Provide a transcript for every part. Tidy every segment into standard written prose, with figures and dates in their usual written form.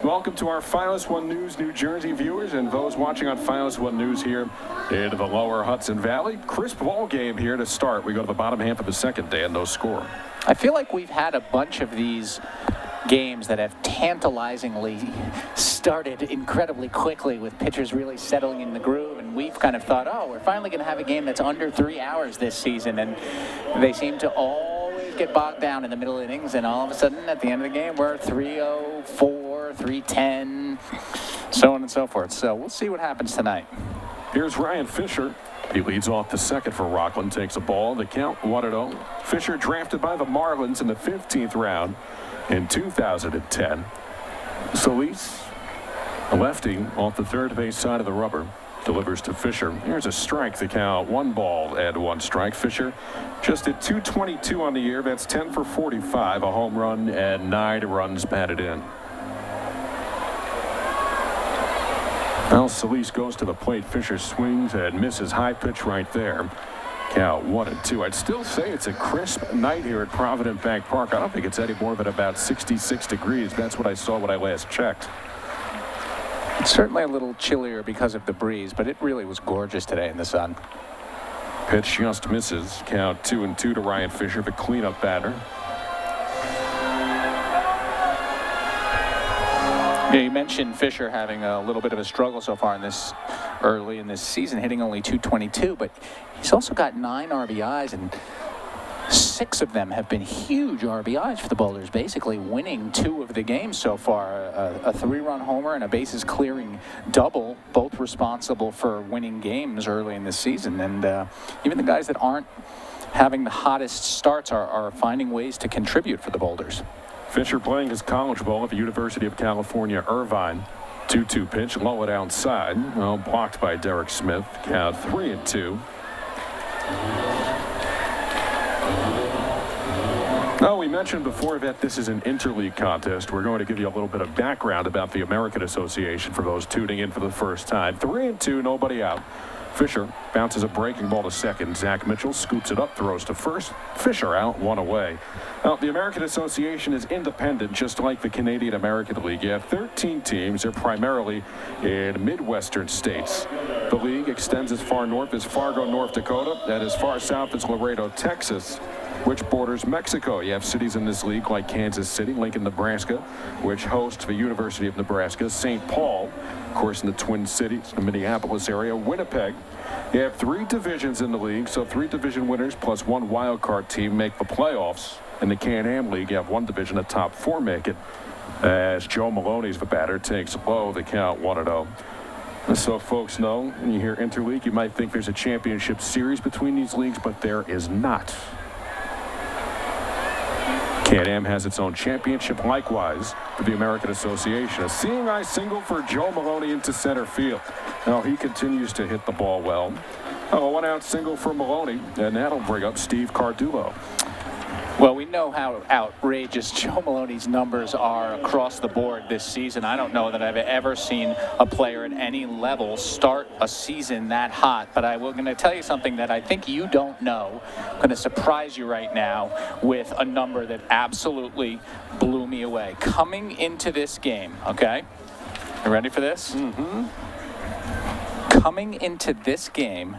Welcome to our Finalist One News New Jersey viewers and those watching on Finalist One News here in the lower Hudson Valley. Crisp ball game here to start. We go to the bottom half of the second day and no score. I feel like we've had a bunch of these games that have tantalizingly started incredibly quickly with pitchers really settling in the groove, and we've kind of thought, oh, we're finally going to have a game that's under 3 hours this season, and they seem to always get bogged down in the middle innings, and all of a sudden at the end of the game we're 3:04, 3:10, so on and so forth. So we'll see what happens tonight. Here's Ryan Fisher. He leads off the second for Rockland, takes a ball. The count 1-0. Fisher drafted by the Marlins in the 15th round in 2010. Solis, a lefty off the third base side of the rubber, delivers to Fisher. Here's a strike. The count 1-1 strike. Fisher just at .222 on the year. That's 10 for 45, a home run and 9 runs batted in. Now Solis goes to the plate. Fisher swings and misses. High pitch right there. Count 1-2. I'd still say it's a crisp night here at Provident Bank Park. I don't think it's any more than about 66 degrees. That's what I saw when I last checked. It's certainly a little chillier because of the breeze, but it really was gorgeous today in the sun. Pitch just misses. Count 2-2 to Ryan Fisher, the cleanup batter. Yeah, you mentioned Fisher having a little bit of a struggle so far early in this season, hitting only .222, but he's also got 9 RBIs, and 6 of them have been huge RBIs for the Boulders, basically winning 2 of the games so far. A 3-run homer and a bases clearing double, both responsible for winning games early in this season. And even the guys that aren't having the hottest starts are finding ways to contribute for the Boulders. Fisher playing his college ball at the University of California, Irvine. 2-2 pitch, low it outside. Well, blocked by Derek Smith. Count 3-2. Now, we mentioned before that this is an interleague contest. We're going to give you a little bit of background about the American Association for those tuning in for the first time. 3-2, nobody out. Fisher bounces a breaking ball to second. Zach Mitchell scoops it up, throws to first. Fisher out, 1 away. Now, the American Association is independent, just like the Canadian American League. You have 13 teams. They're primarily in Midwestern states. The league extends as far north as Fargo, North Dakota, and as far south as Laredo, Texas, which borders Mexico. You have cities in this league like Kansas City, Lincoln, Nebraska, which hosts the University of Nebraska, St. Paul, of course, in the Twin Cities, the Minneapolis area, Winnipeg. You have 3 divisions in the league, so 3 division winners plus 1 wild card team make the playoffs. In the Can-Am League, you have 1 division, the top 4 make it. As Joe Maloney's the batter, takes low, the count 1-0. So folks know, when you hear interleague, you might think there's a championship series between these leagues, but there is not. Can-Am has its own championship, likewise for the American Association. A seeing eye single for Joe Maloney into center field. Now he continues to hit the ball well. A 1-out single for Maloney, and that'll bring up Steve Cardullo. Well, we know how outrageous Joe Maloney's numbers are across the board this season. I don't know that I've ever seen a player at any level start a season that hot, but I'm going to tell you something that I think you don't know. I'm going to surprise you right now with a number that absolutely blew me away. Coming into this game, okay? You ready for this? Mm-hmm. Coming into this game,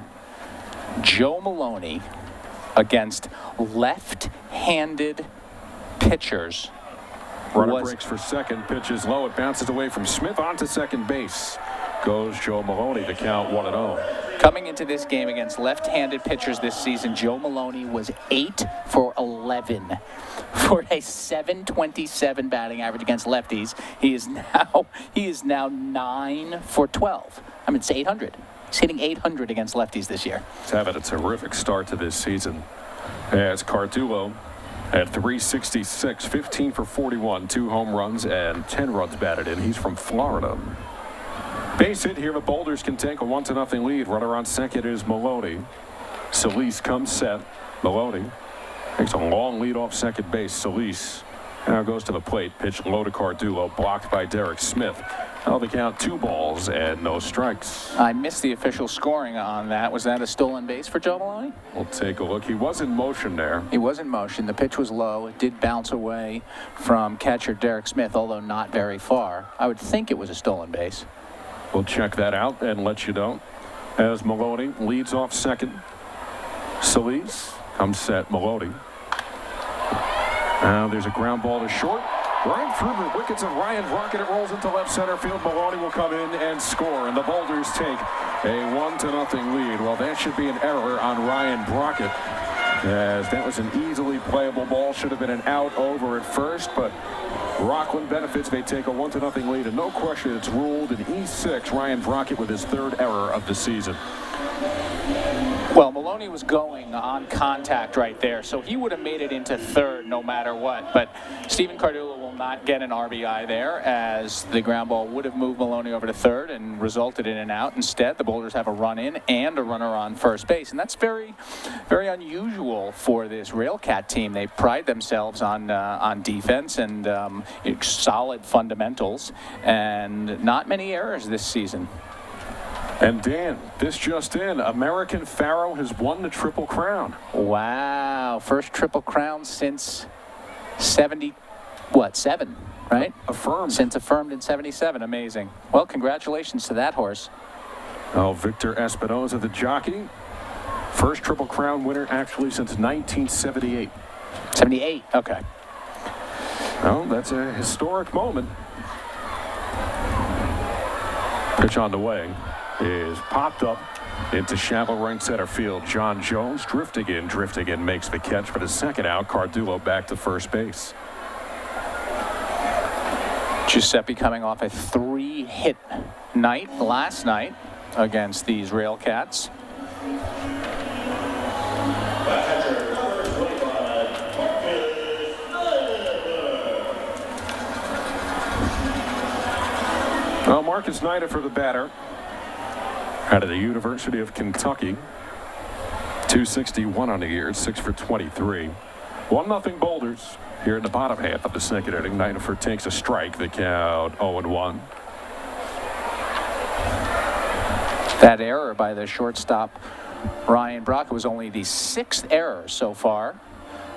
Joe Maloney against left-handed pitchers. Runner breaks for second, pitches low, it bounces away from Smith onto second base. Goes Joe Maloney to count 1-0. Coming into this game against left-handed pitchers this season, Joe Maloney was 8 for 11 for a .727 batting average against lefties. He is now 9 for 12. I mean, it's 800. He's hitting .800 against lefties this year. He's having a terrific start to this season. As Cardullo at .366, 15 for 41, 2 home runs and 10 runs batted in. He's from Florida. Base hit here. The Boulders can take a 1-0 lead. Runner on second is Maloney. Solis comes set. Maloney takes a long lead off second base. Solis Now goes to the plate. Pitch low to Cardulo. Blocked by Derek Smith. Now the count 2 balls and no strikes. I missed the official scoring on that. Was that a stolen base for Joe Maloney? We'll take a look. He was in motion there. He was in motion. The pitch was low. It did bounce away from catcher Derek Smith, although not very far. I would think it was a stolen base. We'll check that out and let you know. As Maloney leads off second. Solis comes set. Maloney. Now there's a ground ball to short. Right through the wickets of Ryan Brockett. It rolls into left center field. Maloney will come in and score. And the Boulders take a 1-0 lead. Well, that should be an error on Ryan Brockett, as that was an easily playable ball. Should have been an out over at first, but Rockland benefits. They take a 1-0 lead. And no question, it's ruled an E6. Ryan Brockett with his 3rd error of the season. Well, Maloney was going on contact right there, so he would have made it into 3rd no matter what. But Stephen Cardulo will not get an RBI there, as the ground ball would have moved Maloney over to 3rd and resulted in an out. Instead, the Boulders have a run in and a runner on first base, and that's very, very unusual for this Railcat team. They pride themselves on defense and solid fundamentals, and not many errors this season. And Dan, this just in, American Pharaoh has won the Triple Crown. Wow, first Triple Crown since 7, right? Affirmed. Since affirmed in 77, amazing. Well, congratulations to that horse. Oh, Victor Espinoza, the jockey. First Triple Crown winner actually since 1978. 78, okay. Well, that's a historic moment. Pitch on the way is popped up into shallow right center field. John Jones drifting in, makes the catch for the 2nd out. Cardulo back to first base. Giuseppe coming off a 3-hit night last night against these Railcats. Well, Marcus Snyder for the batter. Out of the University of Kentucky. 261 on the year, 6 for 23. 1-0 Boulders here in the bottom half of the 2nd inning. Nidifer takes a strike. The count 0-1. That error by the shortstop Ryan Brockett was only the 6th error so far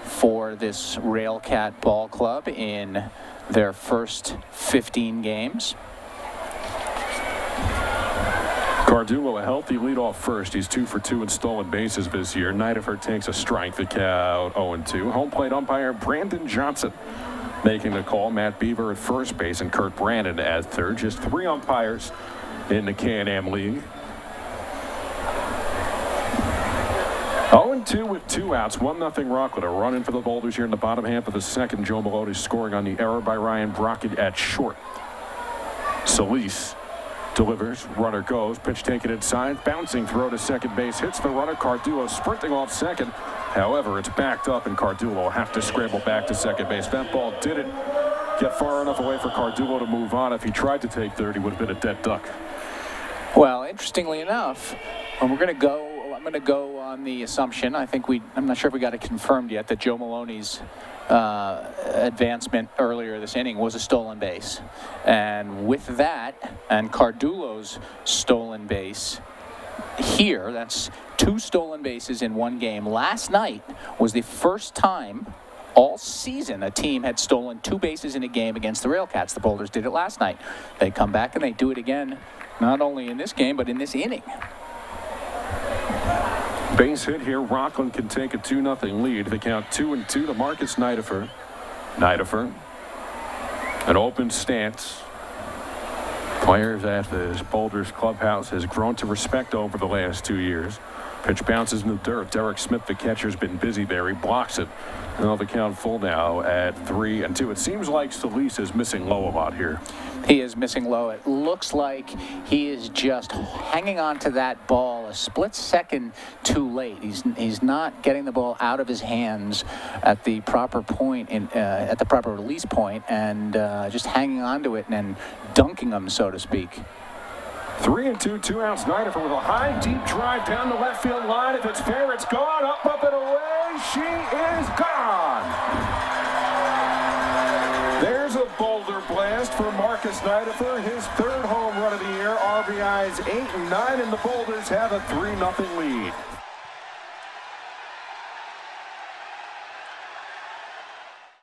for this Railcat ball club in their first 15 games. Cardulo a healthy leadoff first. He's 2 for 2 in stolen bases this year. Nidifer takes a strike. The count 0-2. Home plate umpire Brandon Johnson making the call. Matt Beaver at first base and Kurt Brandon at 3rd. Just 3 umpires in the Can-Am League. 0-2 with 2 outs. 1-0 Rockland. A run in for the Boulders here in the bottom half of the 2nd. Joe Maloney scoring on the error by Ryan Brockett at short. Solis delivers, runner goes, pitch taken inside, bouncing throw to second base, hits the runner. Cardulo sprinting off second. However, it's backed up and Cardulo will have to scramble back to second base. That ball didn't get far enough away for Cardulo to move on. If he tried to take third, he would have been a dead duck. Well, interestingly enough, I'm going to go on the assumption, I'm not sure if we got it confirmed yet, that Joe Maloney's advancement earlier this inning was a stolen base. And with that, and Cardulo's stolen base here, that's 2 stolen bases in 1 game. Last night was the first time all season a team had stolen 2 bases in a game against the Railcats. The Boulders did it last night. They come back and they do it again, not only in this game, but in this inning. Base hit here. Rockland can take a 2-0 lead. They count 2-2 to Marcus Nidifer. Nidifer, an open stance. Players at the Boulders clubhouse has grown to respect over the last 2 years. Pitch bounces in the dirt. Derek Smith, the catcher's been busy there. He blocks it. And the count full now at 3-2. It seems like Solis is missing low a lot here. He is missing low. It looks like he is just hanging on to that ball a split second too late. He's not getting the ball out of his hands at the proper point, at the proper release point, and just hanging on to it and dunking them, so to speak. 3-2, 2 outs. Nidifer with a high, deep drive down the left field line. If it's fair, it's gone. Up and away. She is gone. for Marcus Nidifer, his third home run of the year. RBIs 8 and 9, and the Boulders have a 3-0 lead.